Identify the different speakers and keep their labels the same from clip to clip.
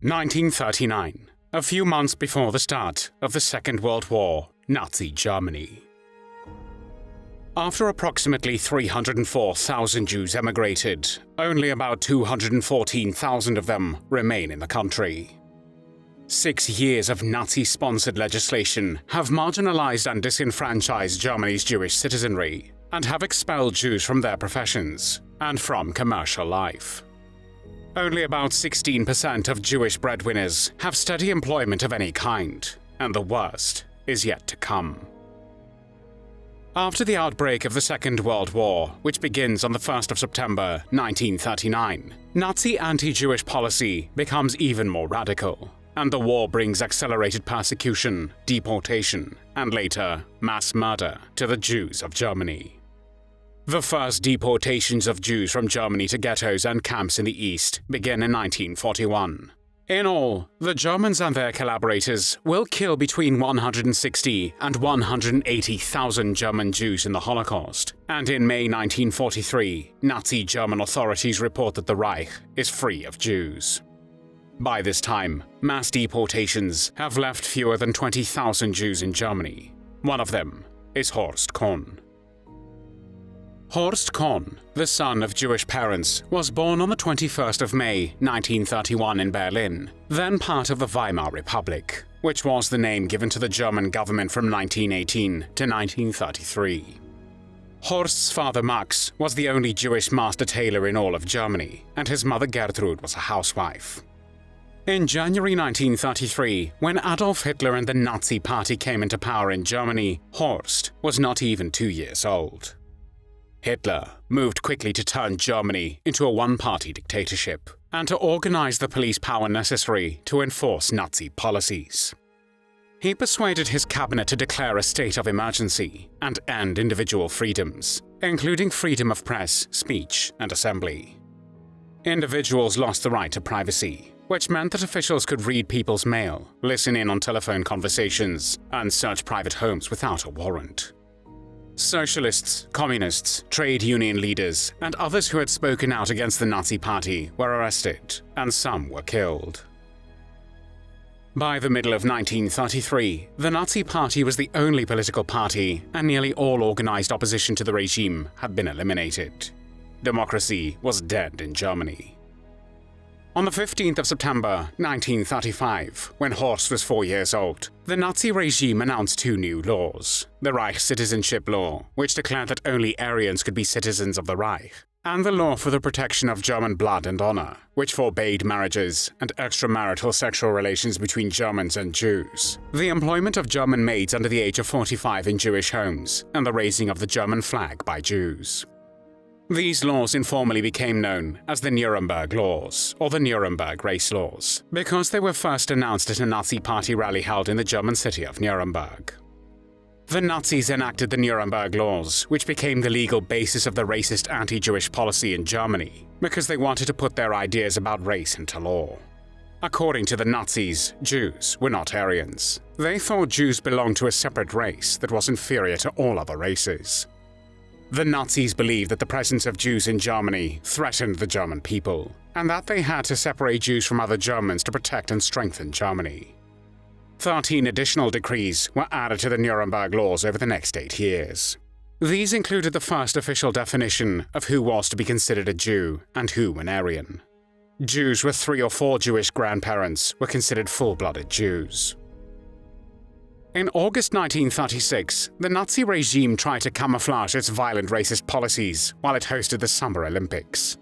Speaker 1: 1939, a few months before the start of the Second World War, Nazi Germany. After approximately 304,000 Jews emigrated, only about 214,000 of them remain in the country. 6 years of Nazi-sponsored legislation have marginalized and disenfranchised Germany's Jewish citizenry and have expelled Jews from their professions and from commercial life. Only about 16% of Jewish breadwinners have steady employment of any kind, and the worst is yet to come. After the outbreak of the Second World War, which begins on the 1st of September 1939, Nazi anti-Jewish policy becomes even more radical, and the war brings accelerated persecution, deportation, and later, mass murder to the Jews of Germany. The first deportations of Jews from Germany to ghettos and camps in the East begin in 1941. In all, the Germans and their collaborators will kill between 160 and 180,000 German Jews in the Holocaust, and in May 1943, Nazi German authorities report that the Reich is free of Jews. By this time, mass deportations have left fewer than 20,000 Jews in Germany. One of them is Horst Cohn. Horst Cohn, the son of Jewish parents, was born on the 21st of May 1931 in Berlin, then part of the Weimar Republic, which was the name given to the German government from 1918 to 1933. Horst's father Max was the only Jewish master tailor in all of Germany, and his mother Gertrude was a housewife. In January 1933, when Adolf Hitler and the Nazi Party came into power in Germany, Horst was not even 2 years old. Hitler moved quickly to turn Germany into a one-party dictatorship and to organize the police power necessary to enforce Nazi policies. He persuaded his cabinet to declare a state of emergency and end individual freedoms, including freedom of press, speech, and assembly. Individuals lost the right to privacy, which meant that officials could read people's mail, listen in on telephone conversations, and search private homes without a warrant. Socialists, communists, trade union leaders, and others who had spoken out against the Nazi Party were arrested, and some were killed. By the middle of 1933, the Nazi Party was the only political party, and nearly all organized opposition to the regime had been eliminated. Democracy was dead in Germany. On the 15th of September 1935, when Horst was 4 years old, the Nazi regime announced 2 new laws: the Reich Citizenship Law, which declared that only Aryans could be citizens of the Reich, and the Law for the Protection of German Blood and Honor, which forbade marriages and extramarital sexual relations between Germans and Jews, the employment of German maids under the age of 45 in Jewish homes, and the raising of the German flag by Jews. These laws informally became known as the Nuremberg Laws, or the Nuremberg Race Laws, because they were first announced at a Nazi Party rally held in the German city of Nuremberg. The Nazis enacted the Nuremberg Laws, which became the legal basis of the racist anti-Jewish policy in Germany, because they wanted to put their ideas about race into law. According to the Nazis, Jews were not Aryans. They thought Jews belonged to a separate race that was inferior to all other races. The Nazis believed that the presence of Jews in Germany threatened the German people, and that they had to separate Jews from other Germans to protect and strengthen Germany. 13 additional decrees were added to the Nuremberg Laws over the next 8 years. These included the first official definition of who was to be considered a Jew and who an Aryan. Jews with 3 or 4 Jewish grandparents were considered full-blooded Jews. In August 1936, the Nazi regime tried to camouflage its violent racist policies while it hosted the Summer Olympics.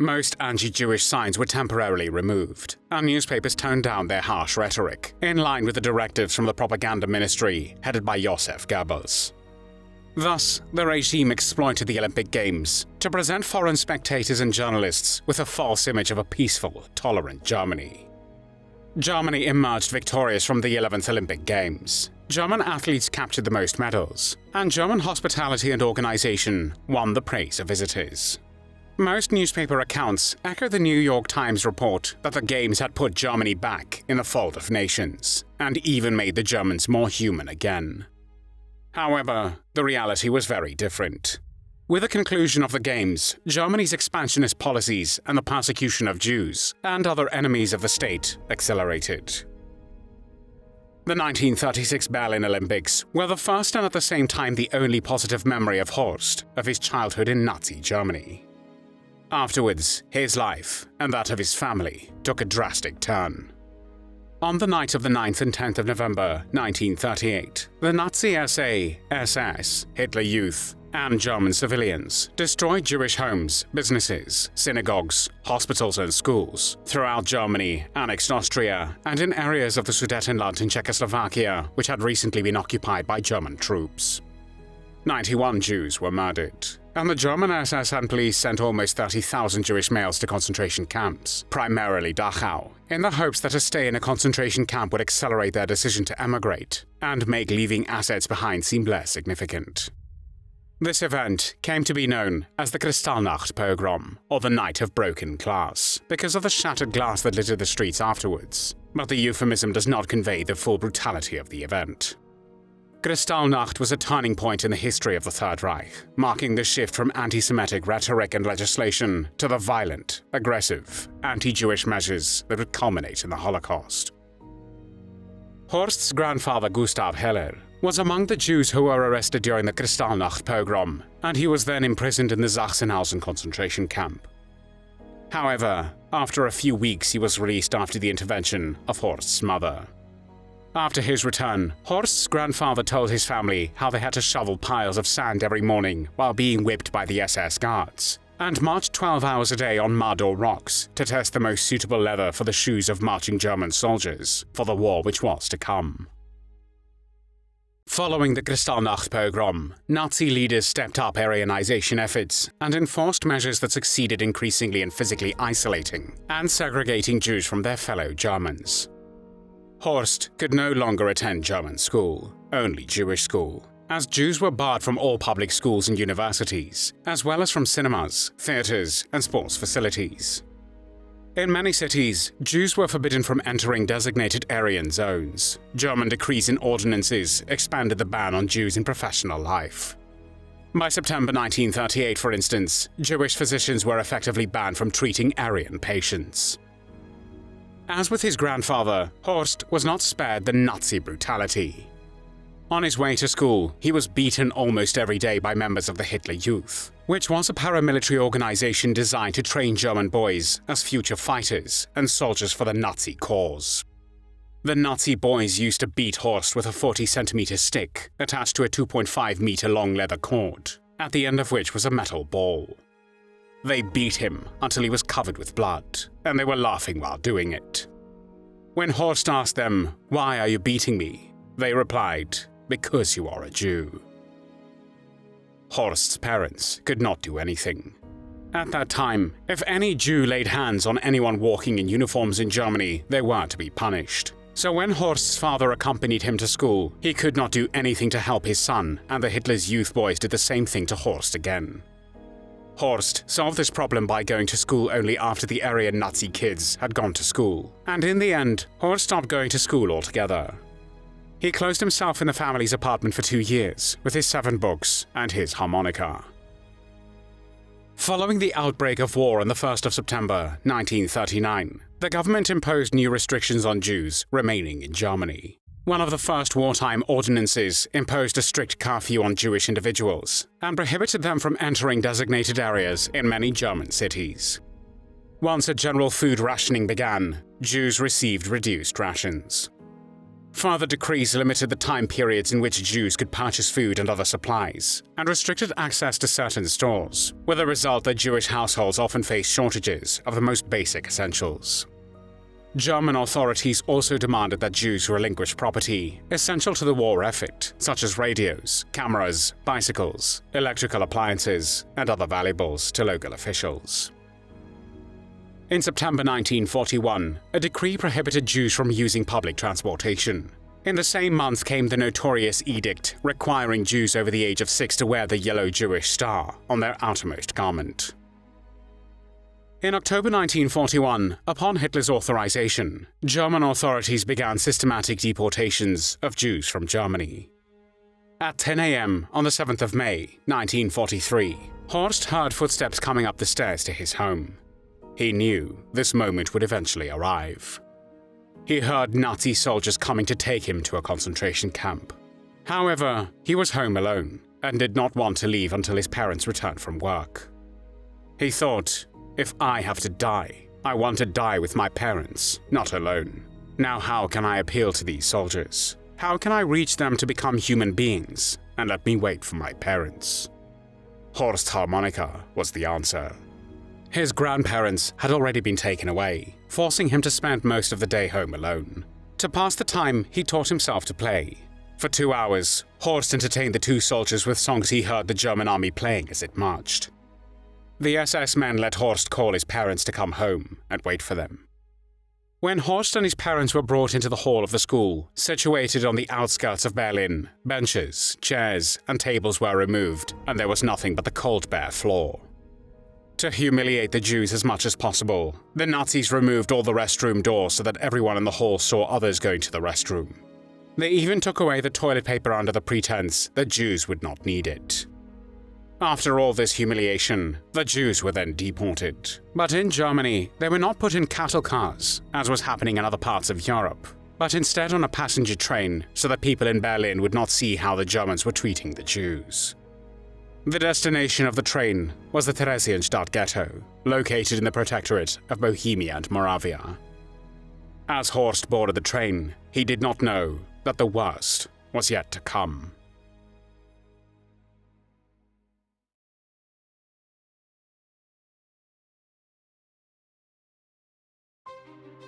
Speaker 1: Most anti-Jewish signs were temporarily removed, and newspapers toned down their harsh rhetoric, in line with the directives from the propaganda ministry headed by Joseph Goebbels. Thus, the regime exploited the Olympic Games to present foreign spectators and journalists with a false image of a peaceful, tolerant Germany. Germany emerged victorious from the 11th Olympic Games. German athletes captured the most medals, and German hospitality and organization won the praise of visitors. Most newspaper accounts echo the New York Times report that the Games had put Germany back in the fold of nations, and even made the Germans more human again. However, the reality was very different. With the conclusion of the Games, Germany's expansionist policies and the persecution of Jews and other enemies of the state accelerated. The 1936 Berlin Olympics were the first and at the same time the only positive memory of Horst of his childhood in Nazi Germany. Afterwards, his life, and that of his family, took a drastic turn. On the night of the 9th and 10th of November 1938, the Nazi SA, SS, Hitler Youth, and German civilians destroyed Jewish homes, businesses, synagogues, hospitals and schools throughout Germany, annexed Austria, and in areas of the Sudetenland in Czechoslovakia which had recently been occupied by German troops. 91 Jews were murdered, and the German SS and police sent almost 30,000 Jewish males to concentration camps, primarily Dachau, in the hopes that a stay in a concentration camp would accelerate their decision to emigrate and make leaving assets behind seem less significant. This event came to be known as the Kristallnacht pogrom, or the Night of Broken Glass, because of the shattered glass that littered the streets afterwards, but the euphemism does not convey the full brutality of the event. Kristallnacht was a turning point in the history of the Third Reich, marking the shift from antisemitic rhetoric and legislation to the violent, aggressive, anti-Jewish measures that would culminate in the Holocaust. Horst's grandfather Gustav Heller was among the Jews who were arrested during the Kristallnacht pogrom, and he was then imprisoned in the Sachsenhausen concentration camp. However, after a few weeks he was released after the intervention of Horst's mother. After his return, Horst's grandfather told his family how they had to shovel piles of sand every morning while being whipped by the SS guards, and march 12 hours a day on mud or rocks to test the most suitable leather for the shoes of marching German soldiers for the war which was to come. Following the Kristallnacht pogrom, Nazi leaders stepped up Aryanization efforts and enforced measures that succeeded increasingly in physically isolating and segregating Jews from their fellow Germans. Horst could no longer attend German school, only Jewish school, as Jews were barred from all public schools and universities, as well as from cinemas, theaters, and sports facilities. In many cities, Jews were forbidden from entering designated Aryan zones. German decrees and ordinances expanded the ban on Jews in professional life. By September 1938, for instance, Jewish physicians were effectively banned from treating Aryan patients. As with his grandfather, Horst was not spared the Nazi brutality. On his way to school, he was beaten almost every day by members of the Hitler Youth, which was a paramilitary organization designed to train German boys as future fighters and soldiers for the Nazi cause. The Nazi boys used to beat Horst with a 40-centimeter stick attached to a 2.5-meter-long leather cord, at the end of which was a metal ball. They beat him until he was covered with blood, and they were laughing while doing it. When Horst asked them, "Why are you beating me?" they replied, "Because you are a Jew." Horst's parents could not do anything. At that time, if any Jew laid hands on anyone walking in uniforms in Germany, they were to be punished. So when Horst's father accompanied him to school, he could not do anything to help his son, and the Hitler's Youth boys did the same thing to Horst again. Horst solved this problem by going to school only after the Aryan Nazi kids had gone to school, and in the end, Horst stopped going to school altogether. He closed himself in the family's apartment for 2 years, with his 7 books and his harmonica. Following the outbreak of war on the 1st of September 1939, the government imposed new restrictions on Jews remaining in Germany. One of the first wartime ordinances imposed a strict curfew on Jewish individuals and prohibited them from entering designated areas in many German cities. Once a general food rationing began, Jews received reduced rations. Further decrees limited the time periods in which Jews could purchase food and other supplies, and restricted access to certain stores, with the result that Jewish households often faced shortages of the most basic essentials. German authorities also demanded that Jews relinquish property essential to the war effort, such as radios, cameras, bicycles, electrical appliances, and other valuables, to local officials. In September 1941, a decree prohibited Jews from using public transportation. In the same month came the notorious edict requiring Jews over the age of 6 to wear the yellow Jewish star on their outermost garment. In October 1941, upon Hitler's authorization, German authorities began systematic deportations of Jews from Germany. At 10 a.m. on the 7th of May, 1943, Horst heard footsteps coming up the stairs to his home. He knew this moment would eventually arrive. He heard Nazi soldiers coming to take him to a concentration camp. However, he was home alone and did not want to leave until his parents returned from work. He thought, if I have to die, I want to die with my parents, not alone. Now how can I appeal to these soldiers? How can I reach them to become human beings and let me wait for my parents? Horst's harmonica was the answer. His grandparents had already been taken away, forcing him to spend most of the day home alone. To pass the time, he taught himself to play. For 2 hours, Horst entertained the two soldiers with songs he heard the German army playing as it marched. The SS men let Horst call his parents to come home and wait for them. When Horst and his parents were brought into the hall of the school, situated on the outskirts of Berlin, benches, chairs, and tables were removed, and there was nothing but the cold bare floor. To humiliate the Jews as much as possible, the Nazis removed all the restroom doors so that everyone in the hall saw others going to the restroom. They even took away the toilet paper under the pretense that Jews would not need it. After all this humiliation, the Jews were then deported. But in Germany, they were not put in cattle cars, as was happening in other parts of Europe, but instead on a passenger train so that people in Berlin would not see how the Germans were treating the Jews. The destination of the train was the Theresienstadt Ghetto, located in the Protectorate of Bohemia and Moravia. As Horst boarded the train, he did not know that the worst was yet to come.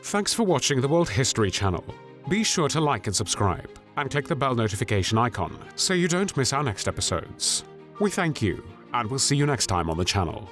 Speaker 1: Thanks for watching the World History Channel. Be sure to like and subscribe, and click the bell notification icon so you don't miss our next episodes. We thank you, and we'll see you next time on the channel.